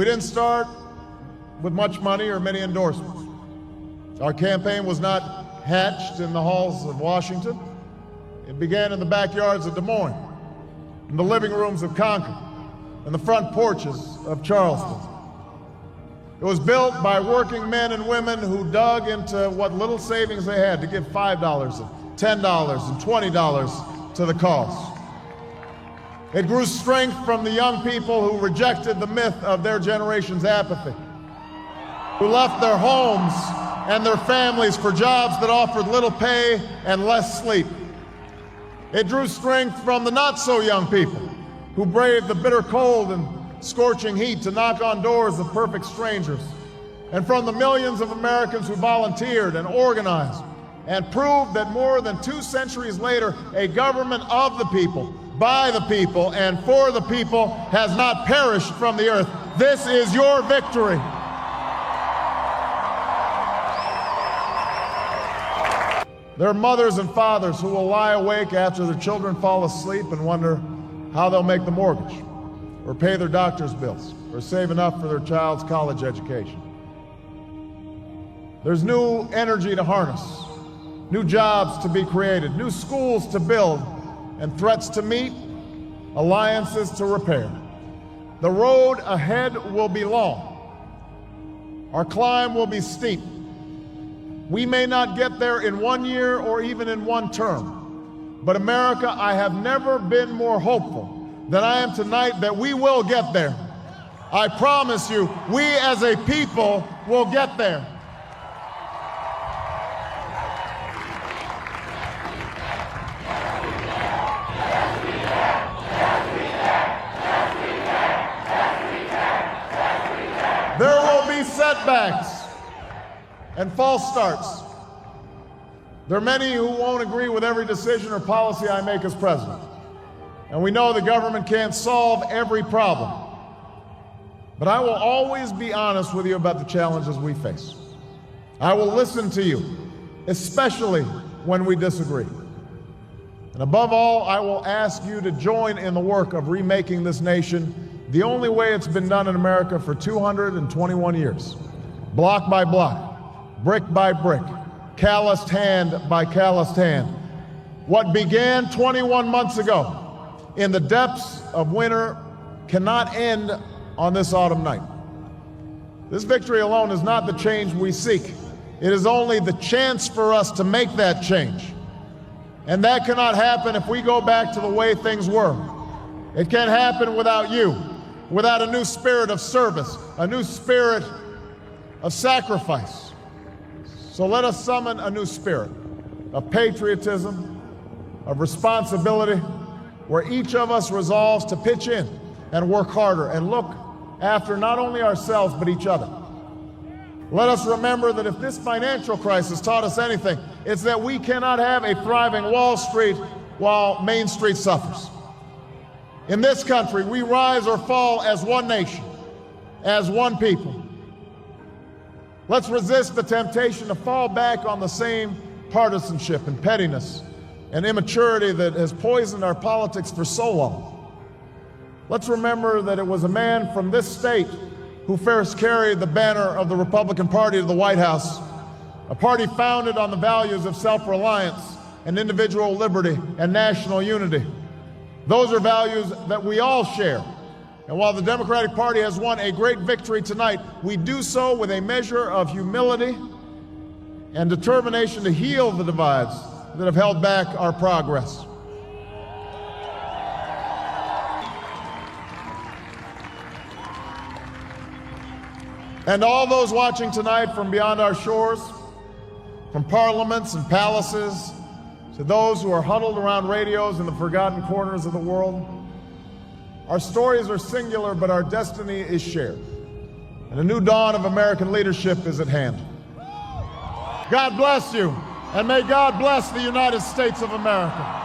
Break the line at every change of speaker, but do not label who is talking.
We didn't start with much money or many endorsements. Our campaign was not hatched in the halls of Washington. It began in the backyards of Des Moines, in the living rooms of Concord, and the front porches of Charleston. It was built by working men and women who dug into what little savings they had to give $5 and $10 and $20 to the cause. It grew strength from the young people who rejected the myth of their generation's apathy, who left their homes and their families for jobs that offered little pay and less sleep. It drew strength from the not-so-young people who braved the bitter cold and scorching heat to knock on doors of perfect strangers, and from the millions of Americans who volunteered and organized and proved that more than 2 centuries later, a government of the people, by the people, and for the people has not perished from the earth. This is your victory. There are mothers and fathers who will lie awake after their children fall asleep and wonder how they'll make the mortgage, or pay their doctor's bills, or save enough for their child's college education. There's new energy to harness, new jobs to be created, new schools to build, and threats to meet, alliances to repair. The road ahead will be long. Our climb will be steep. We may not get there in 1 year or even in 1 term. But America, I have never been more hopeful than I am tonight that we will get there. I promise you, we as a people will get there. There will be setbacks and false starts. There are many who won't agree with every decision or policy I make as president. And we know the government can't solve every problem. But I will always be honest with you about the challenges we face. I will listen to you, especially when we disagree. And above all, I will ask you to join in the work of remaking this nation the only way it's been done in America for 221 years. Block by block, brick by brick, calloused hand by calloused hand. What began 21 months ago in the depths of winter cannot end on this autumn night. This victory alone is not the change we seek. It is only the chance for us to make that change. And that cannot happen if we go back to the way things were. It can't happen without you, without a new spirit of service, a new spirit of sacrifice. So let us summon a new spirit of patriotism, of responsibility, where each of us resolves to pitch in and work harder and look after not only ourselves but each other. Let us remember that if this financial crisis taught us anything, it's that we cannot have a thriving Wall Street while Main Street suffers. In this country, we rise or fall as one nation, as one people. Let's resist the temptation to fall back on the same partisanship and pettiness and immaturity that has poisoned our politics for so long. Let's remember that it was a man from this state who first carried the banner of the Republican Party to the White House, a party founded on the values of self-reliance and individual liberty and national unity. Those are values that we all share. And while the Democratic Party has won a great victory tonight, we do so with a measure of humility and determination to heal the divides that have held back our progress. And all those watching tonight from beyond our shores, from parliaments and palaces, to those who are huddled around radios in the forgotten corners of the world, our stories are singular, but our destiny is shared. And a new dawn of American leadership is at hand. God bless you, and may God bless the United States of America.